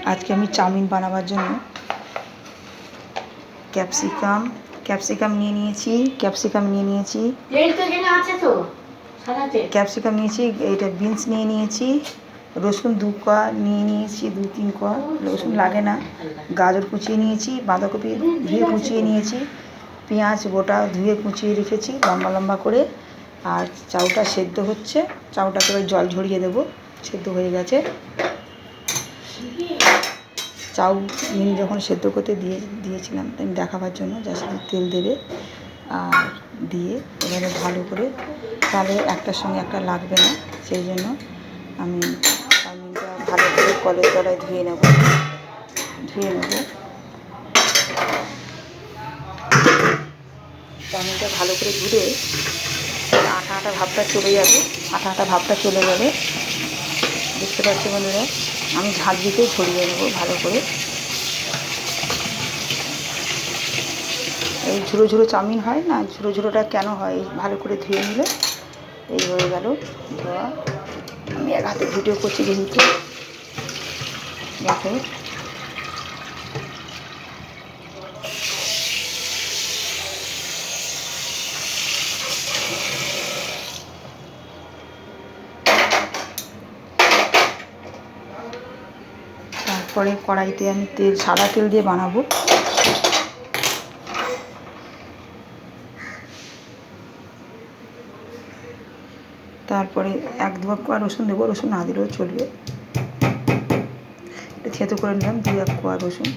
আজকে আমি চাউমিন বানাবার জন্য ক্যাপসিকাম নিয়ে নিয়েছি। এটা বিনস নিয়ে নিয়েছি। রসুন 2 কোয়া নিয়ে নিয়েছি, 2-3 কোয়া। রসুন লাগে না। গাজর কুচিয়ে নিয়েছি, বাঁধাকপি ধুয়ে কুচিয়ে নিয়েছি, পেঁয়াজ গোটা ধুয়ে কুচিয়ে রেখেছি লম্বা লম্বা করে। আর চাউটা সেদ্ধ হচ্ছে, চাউটাকে এবার জল ঝরিয়ে দেবো। সেদ্ধ হয়ে গেছে। চাউমিন যখন সেদ্ধ করতে দিয়েছিলাম আমি দেখাবার জন্য, জাস্ট তেল দেবে আর দিয়ে এবারে ভালো করে, তাহলে একটার সঙ্গে একটা লাগবে না, সেই জন্য আমি চাউমিনটা ভালো করে কলের তলায় ধুয়ে নেব। চাউমিনটা ভালো করে ধুয়ে আটা ভাবটা চলে যাবে। বুঝতে পারছি বন্ধুরা, আমি ঝাঁঝ দিতেই ছড়িয়ে নেবো ভালো করে। এই ঝুড়ো ঝুড়ো চাউমিন হয় না, ঝুড়োটা কেন হয়, ভালো করে ধুয়ে নিলে এই হয়ে গেল ধোয়া। আমি এক হাতে ভিডিও করছি যেহেতু, দেখো তারপরে কড়াইতে আমি সাদা তেল দিয়ে বানাবো। তারপরে 1-2 কোয়া রসুন দেবো, রসুন না দিলেও চলবে। এটা থেতো করে নিলাম 2-1 কোয়া রসুন।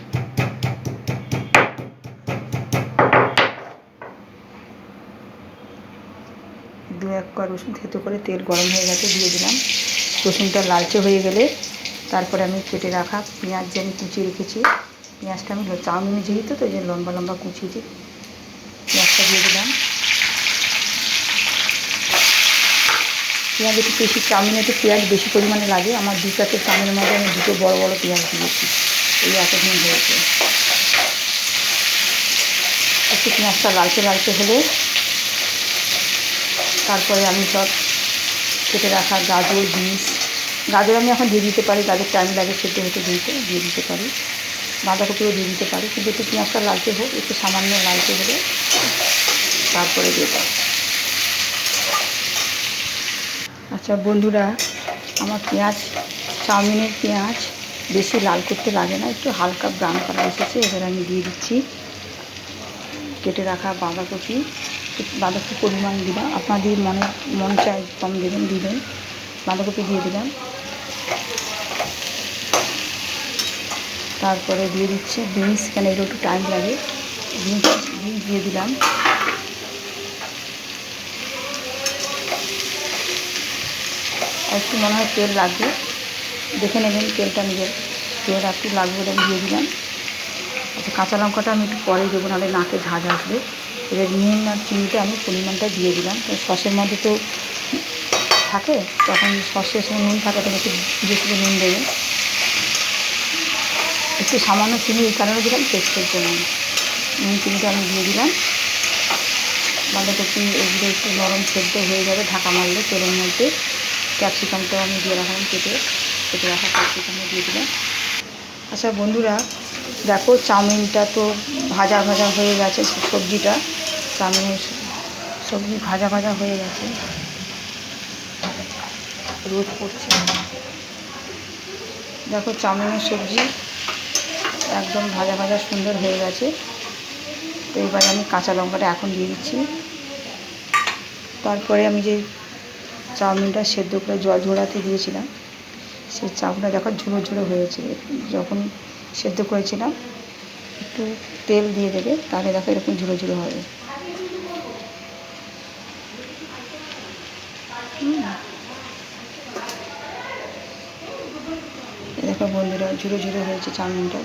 থেতো করে তেল গরম হয়ে গেছে, দিয়ে দিলাম। রসুনটা লালচে হয়ে গেলে তারপরে আমি কেটে রাখা পেঁয়াজ যে আমি কুচিয়ে রেখেছি, পেঁয়াজটা আমি চাউমিনে যেহেতু তো এই যে লম্বা লম্বা কুচিয়েছি, পেঁয়াজটা দিয়ে দিলাম। পেঁয়াজ একটু বেশি, চাউমিনে একটু পেঁয়াজ বেশি পরিমাণে লাগে। আমার 2 প্যাকেট চাউমিনের মধ্যে আমি 2 বড় বড় পেঁয়াজ দিয়েছি, এই এতদিন হয়েছে। একটু পেঁয়াজটা লালচে হলে তারপরে আমি সব কেটে রাখা গাজর, বিনস, গাজর আমি এখন দিয়ে দিতে পারি, গাজর টাইম লাগে সেদ্ধ হতে দিয়ে দিতে পারি। বাঁধাকপিও দিয়ে দিতে পারি, কিন্তু একটু পেঁয়াজটা লালচে হোক, একটু সামান্য লালচে হলে তারপরে দিয়ে দাও। আচ্ছা বন্ধুরা, আমার চাউমিনের পেঁয়াজ বেশি লাল করতে লাগে না, একটু হালকা ব্রাউন কালার এসেছে। এবার আমি দিয়ে দিচ্ছি কেটে রাখা বাঁধাকপি পরিমাণ দিলাম, আপনাদের মন চাই কম দিবেন। বাঁধাকপি দিয়ে দিলাম। তারপরে দিয়ে দিচ্ছি বিনস, কেন এগুলো একটু টাইম লাগে। বিনস দিয়ে দিলাম। একটু মনে হয় তেল লাগবে, দেখে নেবেন তেলটা নিজের, তেল একটু লাগবে আমি দিয়ে দিলাম। আচ্ছা, কাঁচা লঙ্কাটা আমি একটু পরেই দেবো, নাহলে নাকে ঝাঁঝ আসবে। এবার নুন আর চিনিটা আমি পরিমাণটা দিয়ে দিলাম। তো সসের মধ্যে তো থাকে, তখন সসের সঙ্গে নুন থাকে, তখন একটু বেশি নুন দেবেন। একটু সামান্য চিনি এই কারণে দিলাম, টেস্টের জন্য। নুন চিনিটা আমি দিয়ে দিলাম। বাঁধাকপি এগুলো একটু নরম সেদ্ধ হয়ে যাবে ঢাকা মারলে তেলের মধ্যে। ক্যাপসিকামটাও আমি দিয়ে রাখলাম, কেটে রাখা ক্যাপসিকামও দিয়ে দিলাম। আচ্ছা বন্ধুরা, দেখো চাউমিনটা তো ভাজা হয়ে গেছে, চাউমিনের সবজি ভাজা হয়ে গেছে, রোদ পড়ছে। দেখো চাউমিনের সবজি একদম ভাজা সুন্দর হয়ে গেছে। তো এবারে আমি কাঁচা লঙ্কাটা এখন দিয়ে দিচ্ছি। তারপরে আমি যে চাউমিনটা সেদ্ধ করে জল ঝরাতে দিয়েছিলাম, সেই চাউমিনটা দেখো ঝুড়ো হয়েছে। যখন সেদ্ধ করেছিলাম একটু তেল দিয়ে দেবে, তাহলে দেখো এরকম ঝুড়ো হবে। দেখো বন্ধুরা, ঝুড়ো হয়েছে চাউমিনটা।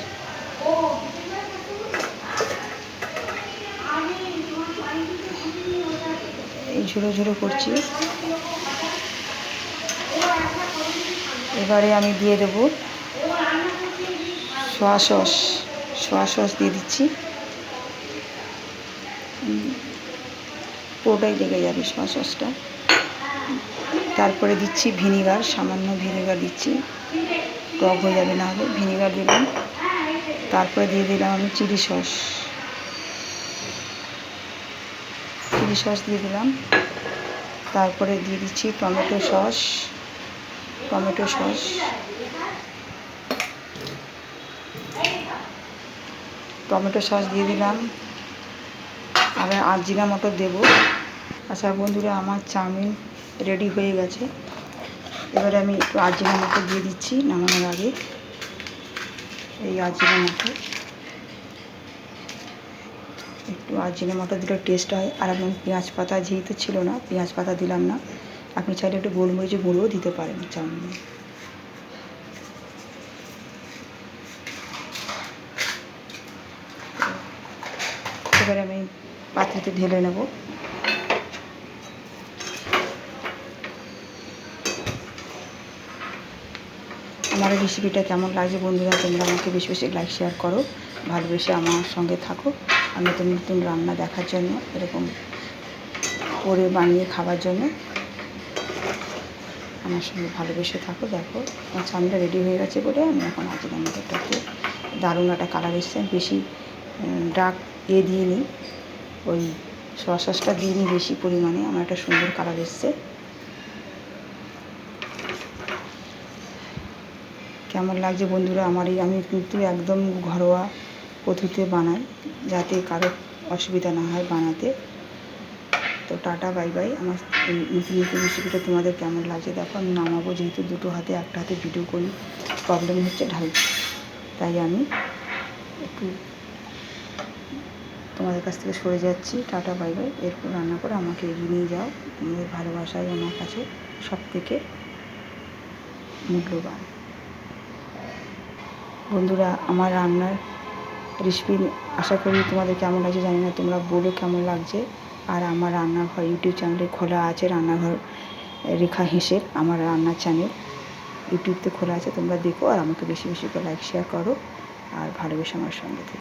এই ঝুড়ো করছি। এবারে আমি দিয়ে দেবো সোয়া সস দিয়ে দিচ্ছি। পুরোটাই লেগে যাবে সোয়া সসটা। তারপরে দিচ্ছি ভিনিগার, সামান্য ভিনিগার দিচ্ছি। টক হয়ে যাবে না হলে। ভিনেগার দিলাম, তারপরে দিয়ে দিলাম আমি চিলি সস দিয়ে দিলাম। তারপরে দিয়ে দিচ্ছি টমেটো সস দিয়ে দিলাম। আর জিরা মটর দেবো। আচ্ছা বন্ধুরা, আমার চাউমিন রেডি হয়ে গেছে। এবারে আমি একটু আজিনা মটর দিয়ে দিচ্ছি নামানোর আগে। এই আজিনা মটর দিলে টেস্ট হয়। আর এখন পেঁয়াজ পাতা যেহেতু ছিল না, পেঁয়াজ পাতা দিলাম না। আপনি চাইলে একটু গোলমরিচের গুঁড়োও দিতে পারেন চাউমিনে। এবারে আমি পাত্রতে ঢেলে নেব। আমার এই রেসিপিটা কেমন লাগছে বন্ধুরা, তোমরা আমাকে বেশি বেশি লাইক শেয়ার করো, ভালোবেসে আমার সঙ্গে থাকো। আর নতুন নতুন রান্না দেখার জন্য, এরকম করে বানিয়ে খাওয়ার জন্য আমার সঙ্গে ভালোবেসে থাকো। দেখো আমার চাউমিনটা রেডি হয়ে গেছে বলে আমি এখন আজিনা মটরটাকে, দারুণ একটা কালার এসছে। বেশি ডার্ক দিইনি, ওই সসটা দিইনি বেশি পরিমাণে, আমার একটা সুন্দর কালার এসছে। কেমন লাগছে বন্ধুরা আমার আমি কিন্তু একদম ঘরোয়া পদ্ধতিতে বানাই, যাতে কারো অসুবিধা না হয় বানাতে। তো টাটা বাই বাই। আমার এই নতুন নতুন রেসিপিটা তোমাদের কেমন লাগছে দেখো। আমি নামাবো, যেহেতু দুটো হাতে, একটা হাতে ভিডিও করি, প্রবলেম হচ্ছে ঢালতে, তাই আমি একটু তোমাদের কাছ থেকে সরে যাচ্ছি। Tata bye bye. এরপর রান্না করে আমাকে এগিয়ে নিয়ে যাও। তোমাদের ভালোবাসাই আমার কাছে সব থেকে মূল্যবান। বন্ধুরা, আমার রান্নার রেসিপি আশা করি তোমাদের কেমন লাগছে জানি না, তোমরা বলো কেমন লাগছে। আর আমার রান্নাঘর ইউটিউব চ্যানেলে খোলা আছে, রান্নাঘর রেখা হেসের আমার রান্নার চ্যানেল ইউটিউবতে খোলা আছে, তোমরা দেখো। আর আমাকে বেশি বেশি করে লাইক শেয়ার করো, আর ভালোবেসে আমার সঙ্গে থেকো।